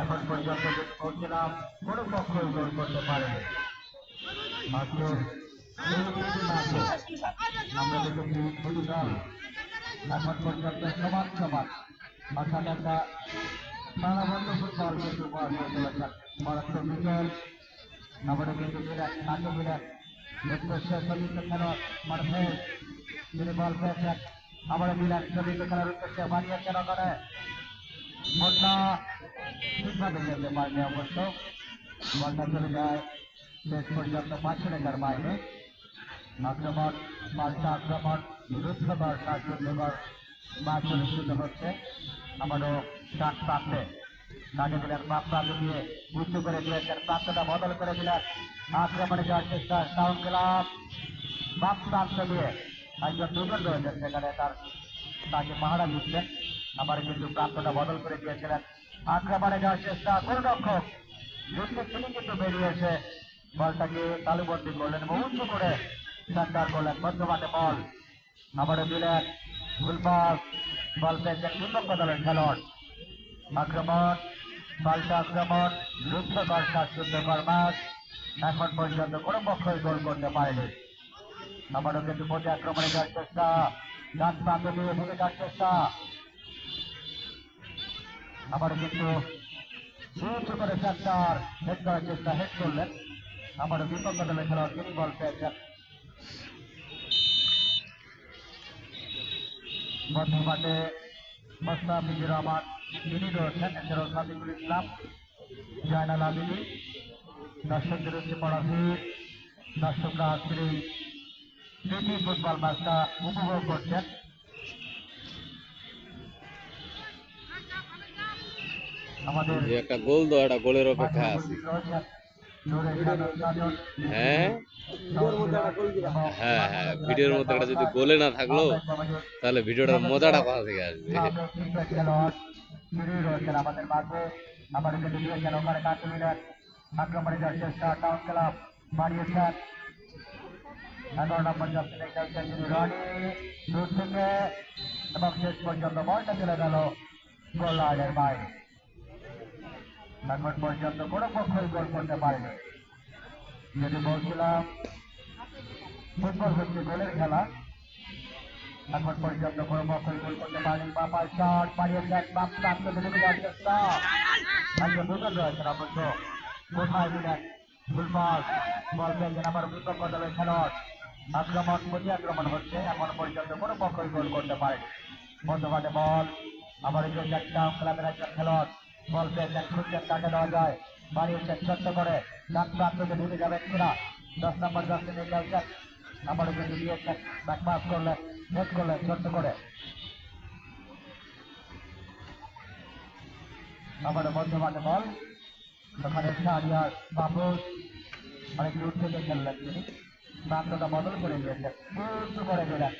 এখন পর্যন্ত পৌঁছলাম কোনো পক্ষই গোল করতে পারেনি। মাত্র আমরা দেখেছি দুটি দল এখন পর্যন্ত সমান সমান অর্থাৎ একটা প্রাণবন্ত ফুটবল কিন্তু মারাত্মক বিকেল আমাদের কিন্তু বিরাট নাট্য বিরাট চল্লিশ খেলোয়াড় মাঠে তিনি বল পেয়েছেন। আমাদের বিরাট চল্লিশ খেলার উদ্দেশ্যে বানিয়েছেন ওখানে বন্যা ঠিকভাবে খেলতে পারেনি অবশ্য বলটা চলে যায় শেষ পর্যন্ত 5 মিটার বাইরে। আক্রমণ পাল্টা আক্রমণ রুদ্ধকর শ্বাসরুদ্ধকর ম্যাচ অনুষ্ঠিত হচ্ছে। আমারও ডান প্রান্তে নাটে দিলেন বাম প্রান্ত দিয়ে উঁচু করে দিয়েছেন, প্রান্তটা বদল করে দিলেন। আক্রমণে যাওয়ার চেষ্টা টাউন ক্লাব বাম প্রান্ত দিয়ে একজন দুজন রয়েছেন সেখানে তাকে পাহারা দিচ্ছেন। আবার কিন্তু প্রান্তটা বদল করে দিয়েছিলেন। আক্রমণে যাওয়ার চেষ্টা গোলরক্ষক তিনি কিন্তু বেরিয়ে এসে বলটাকে তালুবন্দি করলেন এবং উঁচু করে সেন্টার করলেন মধ্যমাঠে বল আবারও দিলেন ফুলপাস বল পেয়েছেন বিপক্ষ দলের খেলোয়াড়। আক্রমণ পাল্টা আক্রমণ রুদ্ধকর শ্বাসরুদ্ধকর ম্যাচ এখন পর্যন্ত কোনো পক্ষই গোল করতে পারেনি। আবারও কিন্তু প্রতি আক্রমণে যাওয়ার চেষ্টা ডান প্রান্ত দিয়ে ঢুকে যাওয়ার চেষ্টা আবারও কিন্তু উঁচু করে সেন্টার হেড করার চেষ্টা হেড করলেন। আমারও বিপক্ষ দলের খেলোয়াড় তিনি বল পেয়েছেন। মধ্যমাঠে মোস্তাফিজুর রহমান তিনি রয়েছেন, এছাড়াও সাদিকুল ইসলাম, জয়নাল আবিদি, দর্শকদের হচ্ছে বড় ভিড়। দর্শকরা আজকের এই প্রীতি ফুটবল ম্যাচটা উপভোগ করছেন। আমাদের একটা গোল তো একটা গোলের অপেক্ষা আছে। হ্যাঁ হ্যাঁ হ্যাঁ ভিডিওর মধ্যে একটা যদি গোলে না থাকলো তাহলে ভিডিওটার মজাটা কোথা থেকে আসবে? আমাদের মাঝে আমাদের ওখানে কাছে মিলেন আক্রমণে যাওয়ার চেষ্টা টাউন ক্লাব বাড়িয়েছেন। 11 নম্বর জার্সি খেলছেন তিনি রনি দূর থেকে এবং শেষ পর্যন্ত বলটা চলে গেল গোল লাইনের বাইরে। এখন পর্যন্ত কোনো পক্ষই গোল করতে পারেনি। যদি বলছিলাম ফুটবল হচ্ছে গোলের খেলা, এখন পর্যন্ত কোনো পক্ষই গোল করতে পারেনি। বাপার শট বাড়িয়েছেন বাম প্রান্ত ঢুকে যাওয়ার চেষ্টা একজন দুজন রয়েছেন অবশ্য কোথায় দিলেন ফুলবল বল পেয়েছেন আবার বিপক্ষ দলের খেলোয়াড়। আক্রমণ প্রতি আক্রমণ হচ্ছে, এখন পর্যন্ত কোনো পক্ষই গোল করতে পারেনি। মধ্যমাঠে বল আবার টাউন ক্লাবের একজন খেলোয়াড় বল পেয়েছেন, খুঁজছেন কাকে দেওয়া যায়, বাড়িয়েছেন ছোট্ট করে ডান প্রান্তকে ঢুকে যাবেন কিনা। 10 নম্বর জার্সি নিয়ে খেলছেন, আবারও কিন্তু দিয়েছেন ব্যাক পাস করলেন হেড করলেন ছোট্ট করে। আবারও মধ্যমাঠে বল ওখানে শাহরিয়ার বাবুল অনেক দূর থেকে খেললেন, তিনি প্রান্তটা বদল করে দিয়েছেন উঁচু করে দিলেন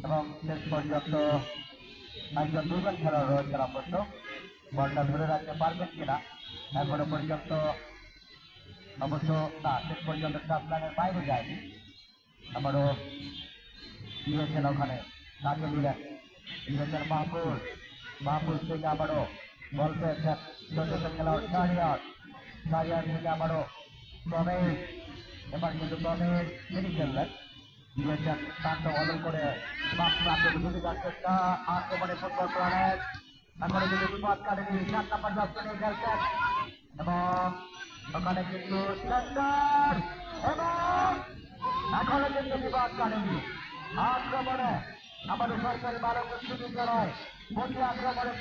এবং শেষ পর্যন্ত একজন দুজন খেলোয়াড় রয়েছেন অবশ্য বলটা ধরে রাখতে পারবেন কিনা এখনো পর্যন্ত অবশ্য না, শেষ পর্যন্ত টাচ লাইনের বাইরে যায়নি। আবারও দিয়েছেন ওখানে কাকে দিলেন দিয়েছেন মাহফুজ থেকে আবারও বল পেয়েছেন ছোট খেলোয়াড় শাহরিয়ার থেকে আবারও এবার কিন্তু দলে তিনি খেললেন দিয়েছেন শান্ত বদল করে প্রাপ্ত ঢুকে যাচ্ছে এবারে ফুটবল প্রাণের এখন কিন্তু বিপদ কাটেনি 7 নম্বর দর্শনে খেলছেন এবং ওখানে কিন্তু সেন্টার এবং এখনো কিন্তু বিপদ কাটেনি আক্রমণে আমাদের সরকারি বালক উচ্চ বিদ্যালয় প্রতি আক্রমণে